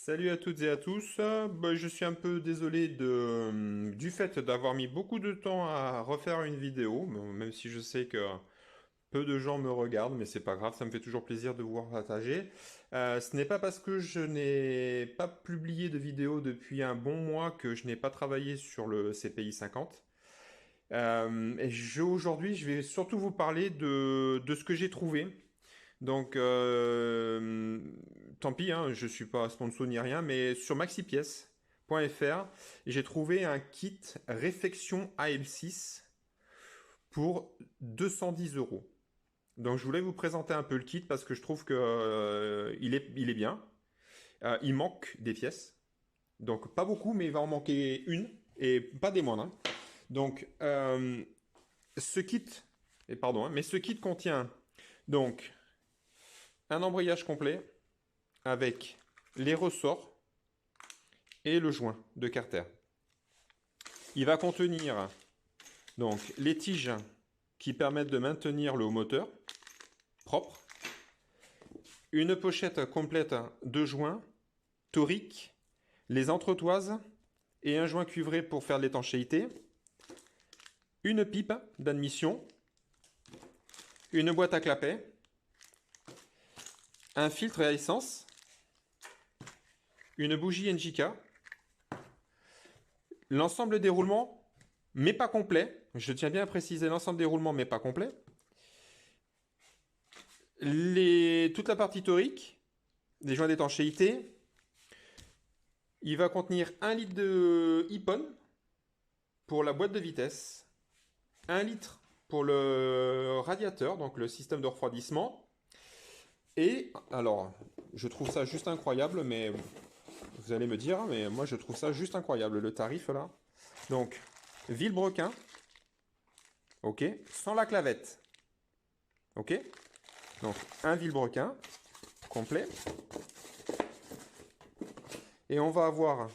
Salut à toutes et à tous. Je suis un peu désolé du fait d'avoir mis beaucoup de temps à refaire une vidéo, bon, même si je sais que peu de gens me regardent, mais c'est pas grave, ça me fait toujours plaisir de vous voir partager. Ce n'est pas parce que je n'ai pas publié de vidéo depuis un bon mois que je n'ai pas travaillé sur le CPI 50. Aujourd'hui, je vais surtout vous parler de ce que j'ai trouvé. Donc, tant pis, hein, je suis pas sponsor ni rien, mais sur maxipièces.fr, j'ai trouvé un kit réfection AM6 pour 210 euros. Donc, je voulais vous présenter un peu le kit parce que je trouve que il est bien. Il manque des pièces, donc pas beaucoup, mais il va en manquer une et pas des moindres, hein. Donc, ce kit, et pardon, hein, mais ce kit contient donc un embrayage complet avec les ressorts et le joint de carter. Il va contenir donc les tiges qui permettent de maintenir le haut moteur propre, une pochette complète de joints, toriques, les entretoises et un joint cuivré pour faire de l'étanchéité, une pipe d'admission, une boîte à clapet, un filtre à essence, une bougie NJK, l'ensemble des roulements, mais pas complet. Je tiens bien à préciser l'ensemble des roulements, mais pas complet. Toute la partie torique, des joints d'étanchéité. Il va contenir 1 litre de Ippon pour la boîte de vitesse, 1 litre pour le radiateur, donc le système de refroidissement. Et alors, je trouve ça juste incroyable, mais vous allez me dire, hein, mais moi je trouve ça juste incroyable, le tarif là. Donc, Villebrequin, ok, sans la clavette, ok. Donc, un Villebrequin complet. Et on va avoir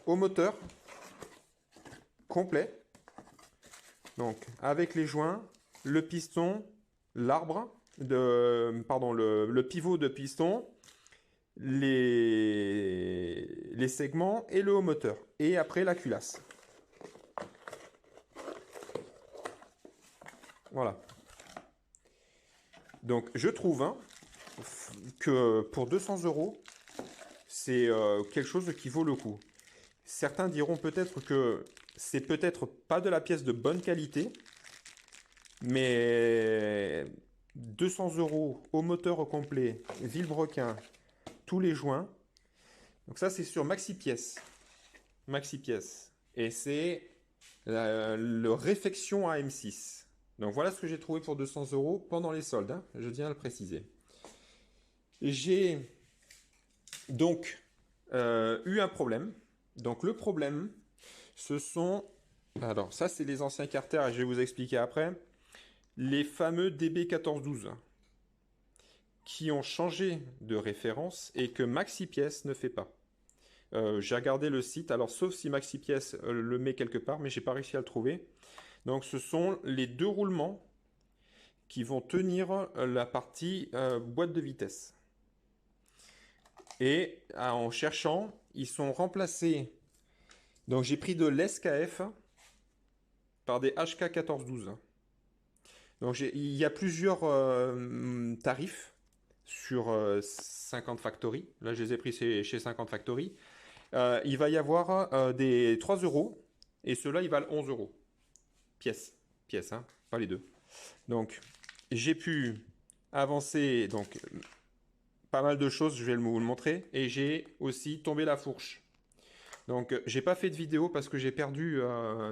au moteur complet. Donc, avec les joints, le piston, pardon, le pivot de piston, les segments et le haut moteur. Et après la culasse. Voilà. Donc, je trouve, hein, que pour 200 euros, c'est quelque chose qui vaut le coup. Certains diront peut-être que c'est peut-être pas de la pièce de bonne qualité, mais 200 euros au moteur au complet, Villebrequin, tous les joints. Donc ça, c'est sur Maxi Pièces. Maxi Pièces. Et c'est le Réfection AM6. Donc voilà ce que j'ai trouvé pour 200 euros pendant les soldes, hein, je tiens à le préciser. J'ai donc eu un problème. Donc le problème, ce sont... Alors ça, c'est les anciens carters et je vais vous expliquer après. Les fameux DB1412 qui ont changé de référence et que MaxiPièces ne fait pas. J'ai regardé le site, alors sauf si MaxiPièces le met quelque part, mais j'ai pas réussi à le trouver. Donc ce sont les deux roulements qui vont tenir la partie boîte de vitesse. Et en cherchant, ils sont remplacés. Donc j'ai pris de l'SKF par des HK1412. Donc il y a plusieurs tarifs sur 50 Factory. Là, je les ai pris chez 50 Factory. Il va y avoir des 3 euros et ceux-là, ils valent 11 euros. Pièce. Pièce, hein, pas les deux. Donc, j'ai pu avancer donc pas mal de choses, je vais vous le montrer. Et j'ai aussi tombé la fourche. Donc, j'ai pas fait de vidéo parce que j'ai perdu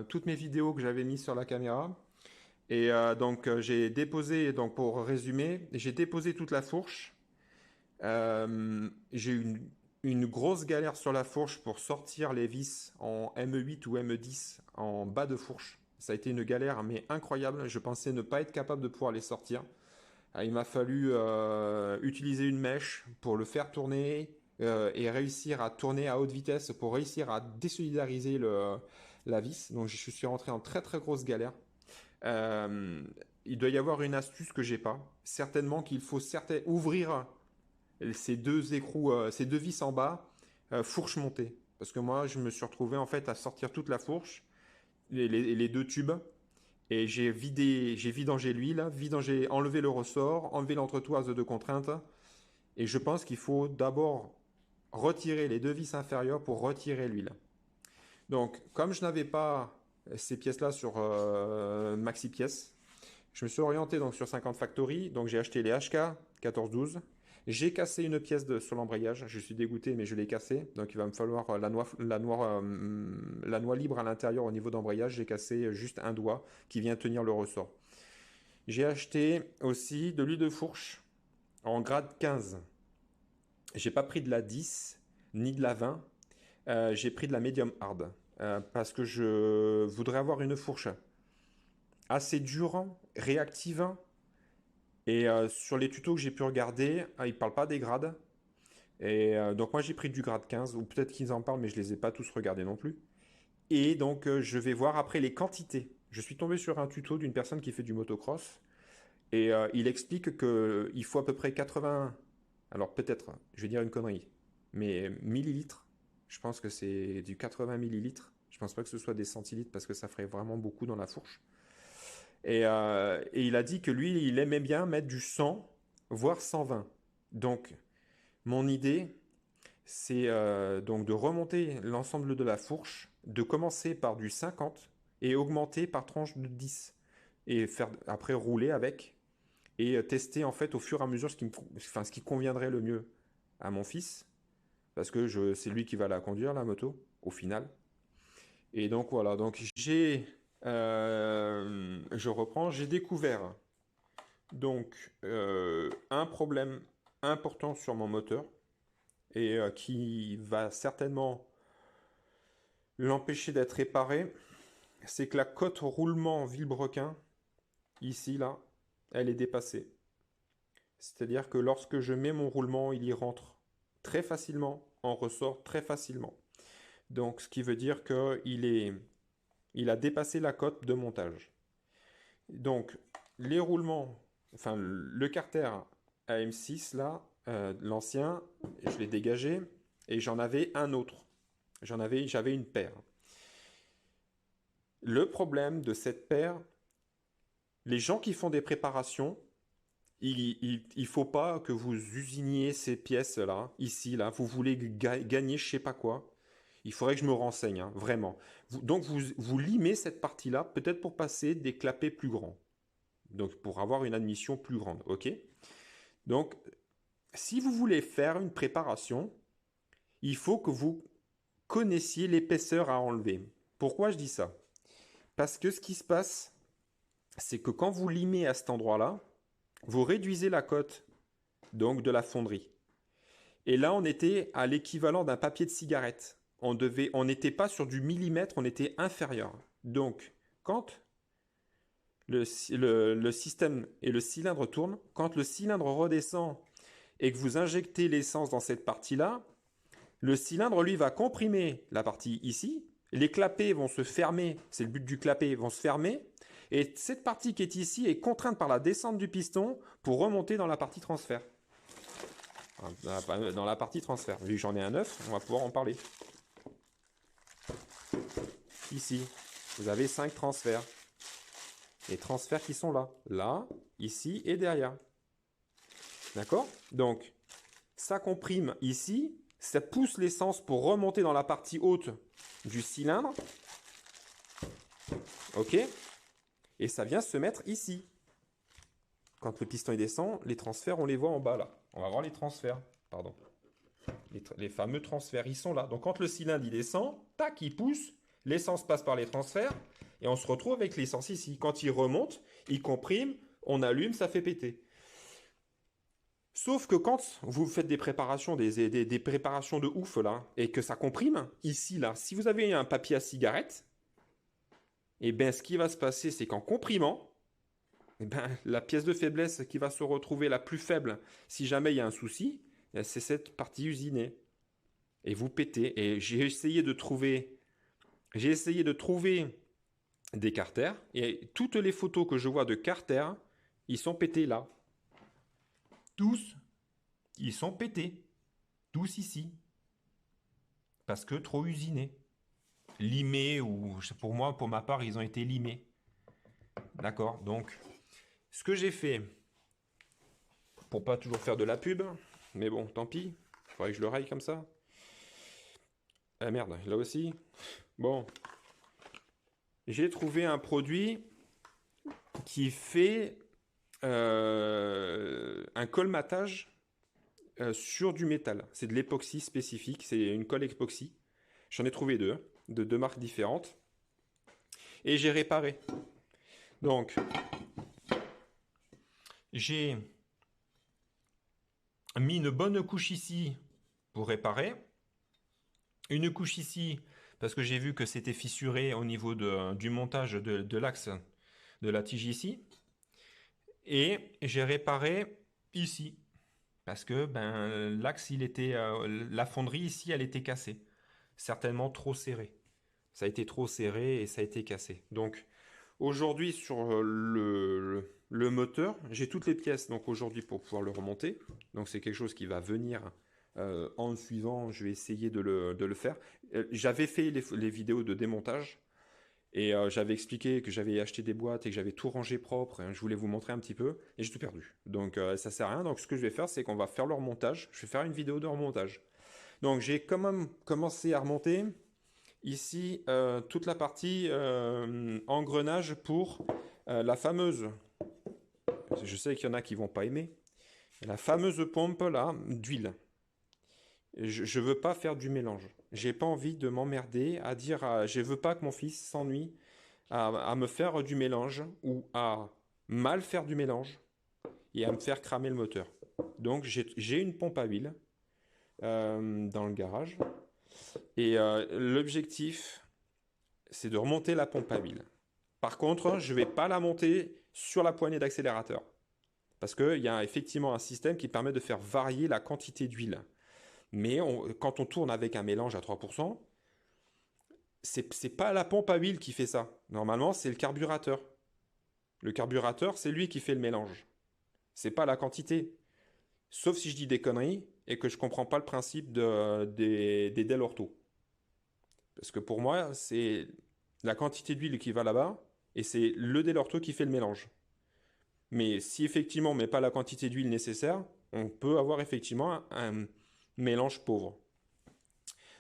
toutes mes vidéos que j'avais mises sur la caméra. Et j'ai déposé, donc pour résumer, j'ai déposé toute la fourche. J'ai eu une grosse galère sur la fourche pour sortir les vis en M8 ou M10 en bas de fourche. Ça a été une galère mais incroyable. Je pensais ne pas être capable de pouvoir les sortir. Il m'a fallu utiliser une mèche pour le faire tourner et réussir à tourner à haute vitesse pour réussir à désolidariser la vis. Donc je suis rentré en très très grosse galère. Euh, il doit y avoir une astuce que j'ai pas. Certainement qu'il faut ouvrir ces deux écrous, ces deux vis en bas, fourche montée. Parce que moi, je me suis retrouvé en fait à sortir toute la fourche, les deux tubes, et j'ai vidangé l'huile, enlevé le ressort, enlevé l'entretoise de contrainte, et je pense qu'il faut d'abord retirer les deux vis inférieures pour retirer l'huile. Donc, comme je n'avais pas ces pièces-là sur Maxi Pièces, je me suis orienté donc sur 50 Factory, donc j'ai acheté les HK 1412. J'ai cassé une pièce sur l'embrayage, je suis dégoûté mais je l'ai cassé, donc il va me falloir la noix libre à l'intérieur au niveau d'embrayage, j'ai cassé juste un doigt qui vient tenir le ressort. J'ai acheté aussi de l'huile de fourche en grade 15. J'ai pas pris de la 10 ni de la 20, j'ai pris de la medium hard parce que je voudrais avoir une fourche assez dure, réactive. Et sur les tutos que j'ai pu regarder, ils ne parlent pas des grades. Et donc moi j'ai pris du grade 15, ou peut-être qu'ils en parlent, mais je ne les ai pas tous regardés non plus. Et donc je vais voir après les quantités. Je suis tombé sur un tuto d'une personne qui fait du motocross. Et il explique qu'il faut à peu près 80, alors peut-être, je vais dire une connerie, mais millilitres. Je pense que c'est du 80 millilitres. Je pense pas que ce soit des centilitres parce que ça ferait vraiment beaucoup dans la fourche. Et il a dit que lui, il aimait bien mettre du 100, voire 120. Donc, mon idée, c'est donc de remonter l'ensemble de la fourche, de commencer par du 50 et augmenter par tranche de 10. Et faire après rouler avec et tester en fait au fur et à mesure ce qui conviendrait le mieux à mon fils. Parce que c'est lui qui va la conduire, la moto, au final. Et donc voilà, donc je reprends, j'ai découvert donc un problème important sur mon moteur et qui va certainement l'empêcher d'être réparé, c'est que la cote roulement vilebrequin, ici là, elle est dépassée. C'est-à-dire que lorsque je mets mon roulement, il y rentre très facilement, en ressort très facilement. Donc ce qui veut dire il a dépassé la cote de montage. Donc, les roulements, enfin le carter AM6 là, l'ancien, je l'ai dégagé et j'en avais un autre. J'avais une paire. Le problème de cette paire, les gens qui font des préparations, il ne faut pas que vous usiniez ces pièces là, ici là, vous voulez gagner je sais pas quoi. Il faudrait que je me renseigne, hein, vraiment. Donc vous limez cette partie-là, peut-être pour passer des clapets plus grands. Donc pour avoir une admission plus grande, ok? Donc si vous voulez faire une préparation, il faut que vous connaissiez l'épaisseur à enlever. Pourquoi je dis ça? Parce que ce qui se passe, c'est que quand vous limez à cet endroit-là, vous réduisez la cote donc de la fonderie. Et là, on était à l'équivalent d'un papier de cigarette. On n'était pas sur du millimètre, on était inférieur. Donc, quand le système et le cylindre tournent, quand le cylindre redescend et que vous injectez l'essence dans cette partie-là, le cylindre, lui, va comprimer la partie ici. Les clapets vont se fermer, c'est le but du clapet, vont se fermer. Et cette partie qui est ici est contrainte par la descente du piston pour remonter dans la partie transfert. Dans la partie transfert. Vu que j'en ai un 9, on va pouvoir en parler. Ici, vous avez 5 transferts. Les transferts qui sont là. Là, ici et derrière. D'accord? Donc, ça comprime ici. Ça pousse l'essence pour remonter dans la partie haute du cylindre. Ok? Et ça vient se mettre ici. Quand le piston il descend, les transferts, on les voit en bas là. On va voir les transferts. Pardon. Les fameux transferts, ils sont là. Donc quand le cylindre il descend, tac, il pousse. L'essence passe par les transferts. Et on se retrouve avec l'essence ici. Quand il remonte, il comprime, on allume, ça fait péter. Sauf que quand vous faites des préparations, des préparations de ouf là, et que ça comprime, ici là, si vous avez un papier à cigarette, et bien ce qui va se passer, c'est qu'en comprimant, eh ben, la pièce de faiblesse qui va se retrouver la plus faible, si jamais il y a un souci, c'est cette partie usinée. Et vous pétez. Et j'ai essayé de trouver des carters, et toutes les photos que je vois de carters, ils sont pétés là. Tous. ils sont pétés. Tous ici. Parce que trop usinés. Limés, ou pour moi, pour ma part, ils ont été limés. D'accord. Donc, ce que j'ai fait, pour pas toujours faire de la pub, mais bon, tant pis. Faudrait que je le raille comme ça. Ah merde, là aussi. Bon. J'ai trouvé un produit qui fait un colmatage sur du métal. C'est de l'époxy spécifique, c'est une colle époxy. J'en ai trouvé deux, de deux marques différentes. Et j'ai réparé. Donc, j'ai mis une bonne couche ici pour réparer. Une couche ici parce que j'ai vu que c'était fissuré au niveau du montage de l'axe de la tige ici. Et j'ai réparé ici. Parce que l'axe, la fonderie ici, elle était cassée. Certainement trop serrée. Ça a été trop serré et ça a été cassé. Donc aujourd'hui sur le moteur, j'ai toutes les pièces donc aujourd'hui pour pouvoir le remonter. Donc c'est quelque chose qui va venir en suivant. Je vais essayer de le faire. J'avais fait les vidéos de démontage. Et j'avais expliqué que j'avais acheté des boîtes et que j'avais tout rangé propre. Et je voulais vous montrer un petit peu et j'ai tout perdu. Donc ça sert à rien. Donc ce que je vais faire, c'est qu'on va faire le remontage. Je vais faire une vidéo de remontage. Donc j'ai quand même commencé à remonter ici toute la partie engrenage pour la fameuse. Je sais qu'il y en a qui vont pas aimer. La fameuse pompe là d'huile. Je veux pas faire du mélange. J'ai pas envie de m'emmerder à dire je veux pas que mon fils s'ennuie à me faire du mélange ou à mal faire du mélange et à me faire cramer le moteur. Donc j'ai une pompe à huile dans le garage et l'objectif c'est de remonter la pompe à huile. Par contre, je ne vais pas la monter sur la poignée d'accélérateur parce qu'il y a effectivement un système qui permet de faire varier la quantité d'huile. Mais quand on tourne avec un mélange à 3%, c'est pas la pompe à huile qui fait ça. Normalement, c'est le carburateur. Le carburateur, c'est lui qui fait le mélange. C'est pas la quantité. Sauf si je dis des conneries et que je comprends pas le principe des Del Orto. Parce que pour moi, c'est la quantité d'huile qui va là-bas et c'est le Del Orto qui fait le mélange. Mais si effectivement on met pas la quantité d'huile nécessaire, on peut avoir effectivement un mélange pauvre.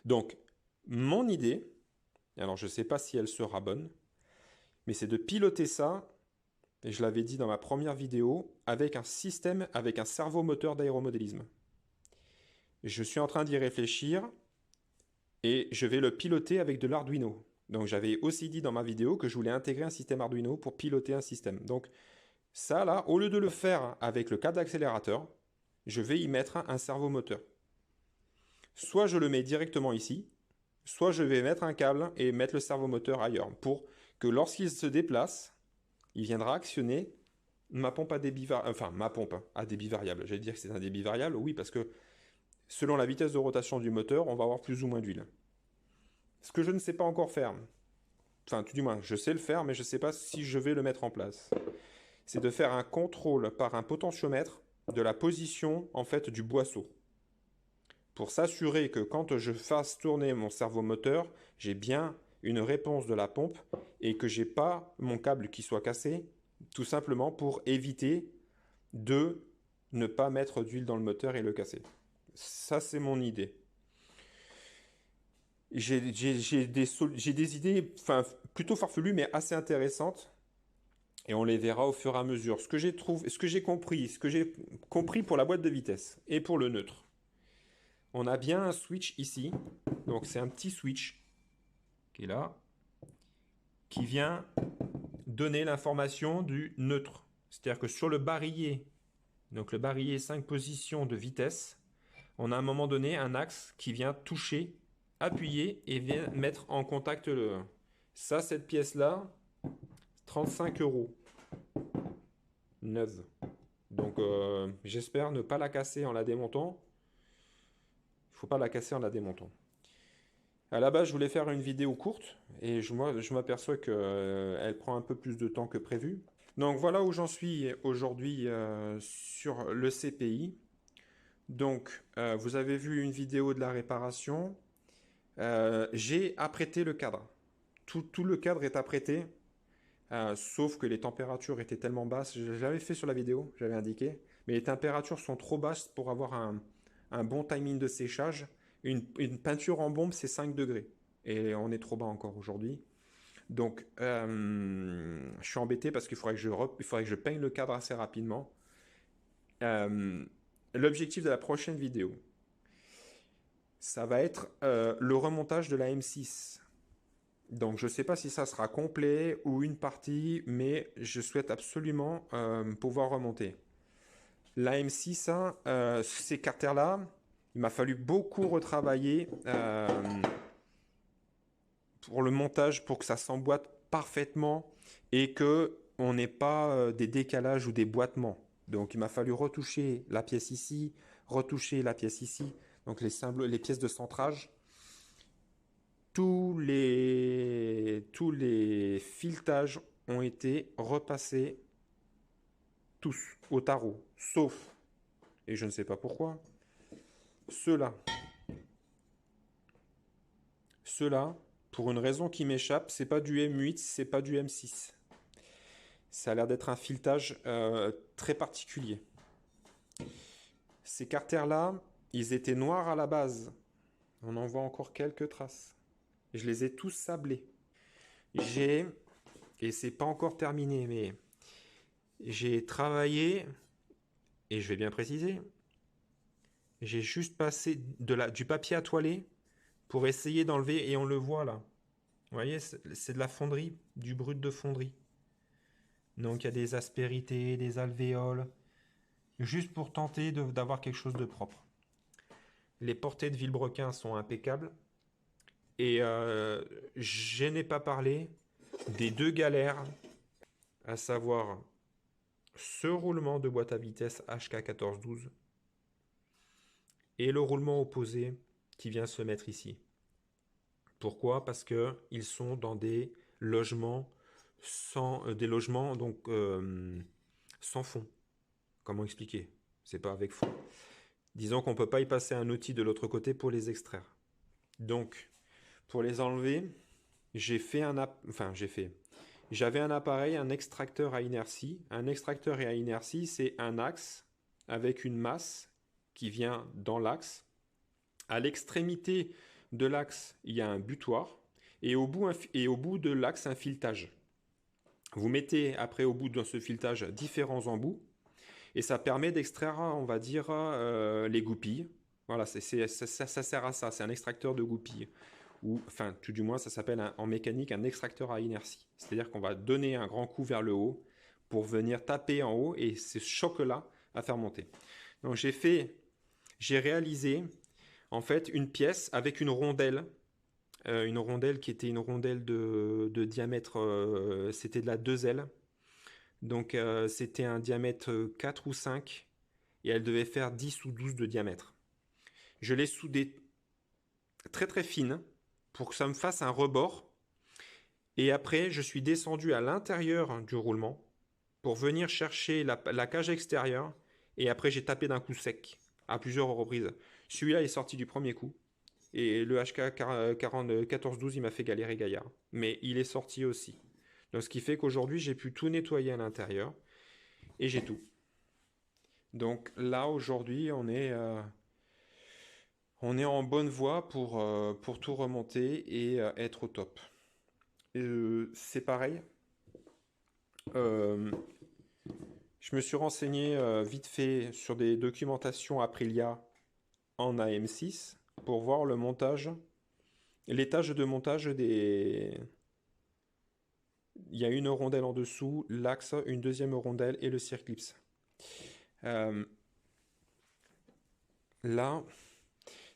Donc, mon idée, alors je ne sais pas si elle sera bonne, mais c'est de piloter ça, et je l'avais dit dans ma première vidéo, avec un système, avec un servomoteur d'aéromodélisme. Je suis en train d'y réfléchir, et je vais le piloter avec de l'Arduino. Donc j'avais aussi dit dans ma vidéo que je voulais intégrer un système Arduino pour piloter un système. Donc ça là, au lieu de le faire avec le câble d'accélérateur, je vais y mettre un servomoteur. Soit je le mets directement ici, soit je vais mettre un câble et mettre le servomoteur ailleurs pour que lorsqu'il se déplace, il viendra actionner ma pompe à débit variable, enfin ma pompe à débit variable. J'allais dire que c'est un débit variable, oui, parce que selon la vitesse de rotation du moteur, on va avoir plus ou moins d'huile. Ce que je ne sais pas encore faire, enfin tout du moins, je sais le faire, mais je ne sais pas si je vais le mettre en place, c'est de faire un contrôle par un potentiomètre de la position en fait du boisseau. Pour s'assurer que quand je fasse tourner mon servomoteur, j'ai bien une réponse de la pompe et que j'ai pas mon câble qui soit cassé, tout simplement pour éviter de ne pas mettre d'huile dans le moteur et le casser. Ça, c'est mon idée. J'ai des idées enfin, plutôt farfelues, mais assez intéressantes. Et on les verra au fur et à mesure. Ce que j'ai compris pour la boîte de vitesse et pour le neutre. On a bien un switch ici. Donc c'est un petit switch qui est là, qui vient donner l'information du neutre. C'est-à-dire que sur le barillet, donc le barillet 5 positions de vitesse, on a à un moment donné un axe qui vient toucher, appuyer et vient mettre en contact le. Ça, cette pièce-là, 35 euros. Neuve. Donc j'espère ne pas la casser en la démontant. Il ne faut pas la casser en la démontant. À la base, je voulais faire une vidéo courte et je m'aperçois qu'elle prend un peu plus de temps que prévu. Donc voilà où j'en suis aujourd'hui sur le CPI. Donc, vous avez vu une vidéo de la réparation. J'ai apprêté le cadre. Tout le cadre est apprêté, sauf que les températures étaient tellement basses. Je l'avais fait sur la vidéo, j'avais indiqué. Mais les températures sont trop basses pour avoir un bon timing de séchage. Une peinture en bombe, c'est 5 degrés. Et on est trop bas encore aujourd'hui. Donc, je suis embêté parce qu'il faudrait il faudrait que je peigne le cadre assez rapidement. Euh, L'objectif de la prochaine vidéo, ça va être le remontage de la M6. Donc je ne sais pas si ça sera complet ou une partie, mais je souhaite absolument pouvoir remonter. La M6, hein, ces carters-là, il m'a fallu beaucoup retravailler pour le montage, pour que ça s'emboîte parfaitement et que on n'ait pas des décalages ou des boitements. Donc il m'a fallu retoucher la pièce ici, retoucher la pièce ici, donc les pièces de centrage. Tous les filetages ont été repassés tous au tarot, sauf, et je ne sais pas pourquoi, ceux-là. Ceux-là, pour une raison qui m'échappe, c'est pas du M8, c'est pas du M6. Ça a l'air d'être un filetage très particulier. Ces carters-là, ils étaient noirs à la base. On en voit encore quelques traces. Je les ai tous sablés. J'ai, et c'est pas encore terminé, mais j'ai travaillé, et je vais bien préciser, j'ai juste passé du papier à toiler pour essayer d'enlever, et on le voit là. Vous voyez, c'est de la fonderie, du brut de fonderie. Donc il y a des aspérités, des alvéoles, juste pour tenter d'avoir quelque chose de propre. Les portées de vilebrequin sont impeccables. Et je n'ai pas parlé des deux galères, à savoir ce roulement de boîte à vitesse HK1412 et le roulement opposé qui vient se mettre ici. Pourquoi? Parce qu'ils sont dans des logements sans fond. Comment expliquer? C'est pas avec fond. Disons qu'on ne peut pas y passer un outil de l'autre côté pour les extraire. Donc, pour les enlever, j'avais un appareil, un extracteur à inertie. Un extracteur à inertie, c'est un axe avec une masse qui vient dans l'axe. À l'extrémité de l'axe, il y a un butoir. Et au bout de l'axe, un filetage. Vous mettez après au bout de ce filetage différents embouts. Et ça permet d'extraire, on va dire, les goupilles. Voilà, ça sert à ça. C'est un extracteur de goupilles. Ou, enfin, tout du moins, ça s'appelle en mécanique un extracteur à inertie. C'est-à-dire qu'on va donner un grand coup vers le haut pour venir taper en haut et c'est ce choc-là à faire monter. Donc j'ai réalisé en fait une pièce avec une rondelle qui était une rondelle de diamètre, c'était de la 2L. Donc c'était un diamètre 4 ou 5 et elle devait faire 10 ou 12 de diamètre. Je l'ai soudée très très fine pour que ça me fasse un rebord. Et après, je suis descendu à l'intérieur du roulement pour venir chercher la cage extérieure. Et après, j'ai tapé d'un coup sec à plusieurs reprises. Celui-là est sorti du premier coup. Et le HK 1412, il m'a fait galérer gaillard. Mais il est sorti aussi. Donc, ce qui fait qu'aujourd'hui, j'ai pu tout nettoyer à l'intérieur. Et j'ai tout. Donc là, aujourd'hui, on est en bonne voie pour tout remonter et être au top. C'est pareil. Euh, je me suis renseigné vite fait sur des documentations Aprilia en AM6 pour voir le montage, les tâches de montage des... Il y a une rondelle en dessous, l'axe, une deuxième rondelle et le circlips. Euh, Là,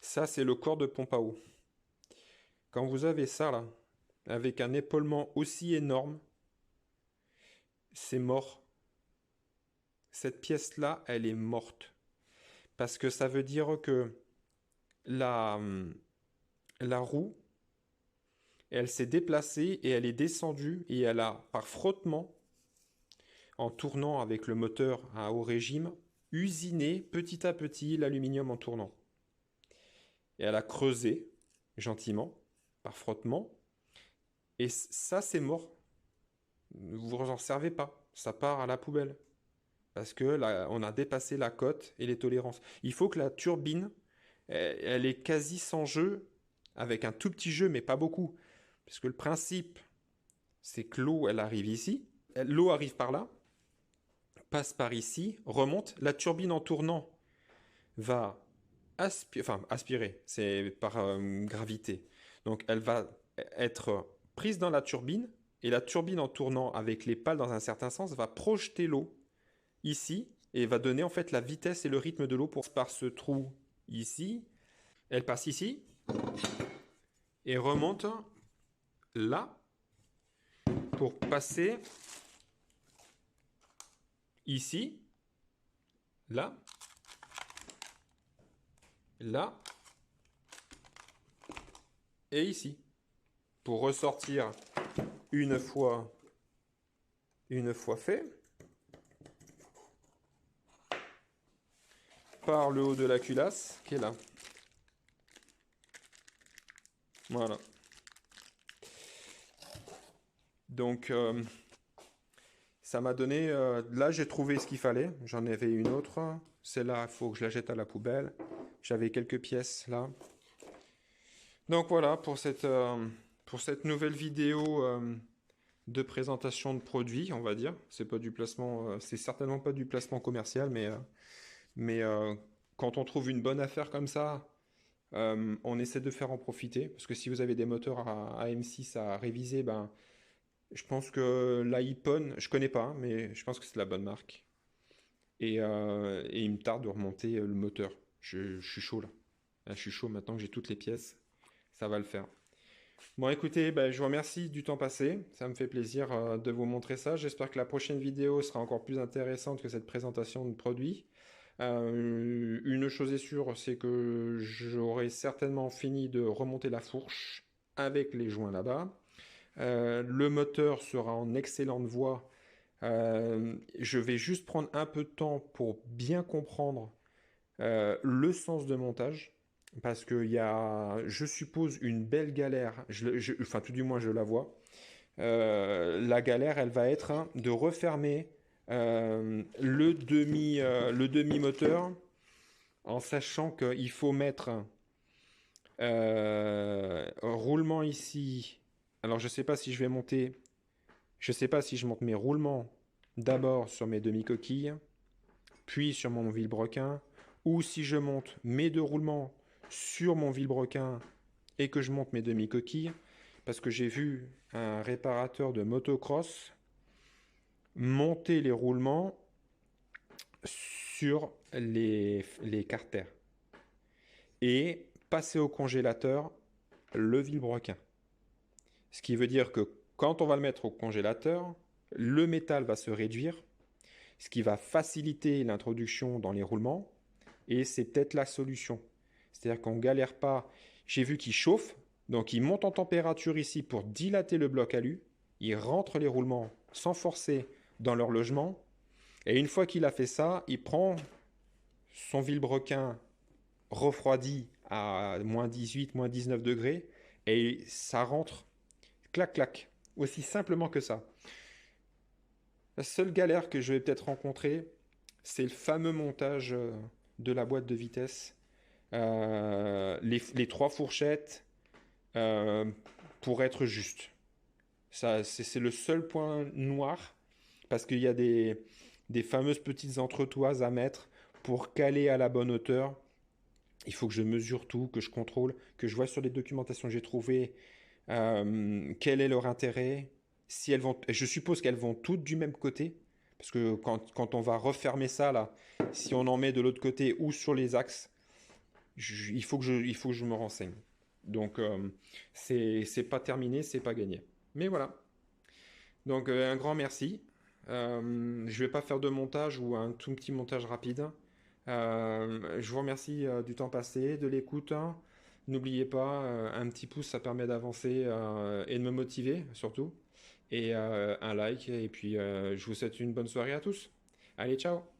ça c'est le corps de pompe à eau. Quand vous avez ça là, avec un épaulement aussi énorme, c'est mort. Cette pièce-là, elle est morte. Parce que ça veut dire que la, la roue, elle s'est déplacée et elle est descendue et elle a, par frottement, en tournant avec le moteur à haut régime, usiné petit à petit l'aluminium en tournant. Et elle a creusé gentiment, par frottement. Et ça, c'est mort. Vous vous en servez pas. Ça part à la poubelle. Parce que là, on a dépassé la cote et les tolérances. Il faut que la turbine, elle est quasi sans jeu, avec un tout petit jeu, mais pas beaucoup. Parce que le principe, c'est que l'eau, elle arrive ici. L'eau arrive par là, passe par ici, remonte. La turbine en tournant va aspirer, c'est par gravité. Donc elle va être prise dans la turbine, et la turbine en tournant avec les pales dans un certain sens va projeter l'eau ici et va donner en fait la vitesse et le rythme de l'eau par ce trou ici. Elle passe ici et remonte là pour passer ici, là, là et ici pour ressortir une fois fait par le haut de la culasse qui est là. Voilà. Donc ça m'a donné... là j'ai trouvé ce qu'il fallait. J'en avais une autre. Celle-là, il faut que je la jette à la poubelle. J'avais quelques pièces là. Donc voilà pour cette nouvelle vidéo de présentation de produits, on va dire. C'est pas du placement, c'est certainement pas du placement commercial, mais quand on trouve une bonne affaire comme ça, on essaie de faire en profiter. Parce que si vous avez des moteurs à M6 à réviser, ben, je pense que la Ippon, je connais pas, hein, mais je pense que c'est la bonne marque. Et il me tarde de remonter le moteur. Je suis chaud là. Là, je suis chaud maintenant que j'ai toutes les pièces. Ça va le faire. Bon, écoutez, ben, je vous remercie du temps passé. Ça me fait plaisir de vous montrer ça. J'espère que la prochaine vidéo sera encore plus intéressante que cette présentation de produit. Une chose est sûre, c'est que j'aurai certainement fini de remonter la fourche avec les joints là-bas. Le moteur sera en excellente voie. Je vais juste prendre un peu de temps pour bien comprendre le sens de montage. Parce qu'il y a, je suppose, une belle galère. Enfin, tout du moins, je la vois. La galère, elle va être de refermer le demi-moteur en sachant qu'il faut mettre roulement ici. Alors, je ne sais pas si je vais monter. Je ne sais pas si je monte mes roulements d'abord sur mes demi-coquilles, puis sur mon vilebrequin, ou si je monte mes deux roulements sur mon vilebrequin et que je monte mes demi-coquilles, parce que j'ai vu un réparateur de motocross monter les roulements sur les carters et passer au congélateur le vilebrequin. Ce qui veut dire que quand on va le mettre au congélateur, le métal va se réduire, ce qui va faciliter l'introduction dans les roulements, et c'est peut-être la solution. C'est-à-dire qu'on ne galère pas. J'ai vu qu'il chauffe, donc il monte en température ici pour dilater le bloc alu, il rentre les roulements sans forcer dans leur logement, et une fois qu'il a fait ça, il prend son vilebrequin refroidi à moins 18, moins 19 degrés, et ça rentre, clac, clac, aussi simplement que ça. La seule galère que je vais peut-être rencontrer, c'est le fameux montage de la boîte de vitesse. Les trois fourchettes euh, pour être juste. Ça, c'est le seul point noir parce qu'il y a des fameuses petites entretoises à mettre pour caler à la bonne hauteur. Il faut que je mesure tout, que je contrôle, que je vois sur les documentations que j'ai trouvées quel est leur intérêt. Si elles vont, je suppose qu'elles vont toutes du même côté, parce que quand on va refermer ça là, si on en met de l'autre côté ou sur les axes, il faut que je me renseigne. Donc c'est pas terminé, c'est pas gagné. Mais voilà. Donc un grand merci. Je vais pas faire de montage ou un tout petit montage rapide. Je vous remercie du temps passé, de l'écoute. N'oubliez pas, un petit pouce, ça permet d'avancer et de me motiver surtout. Et un like. Et puis je vous souhaite une bonne soirée à tous. Allez, ciao!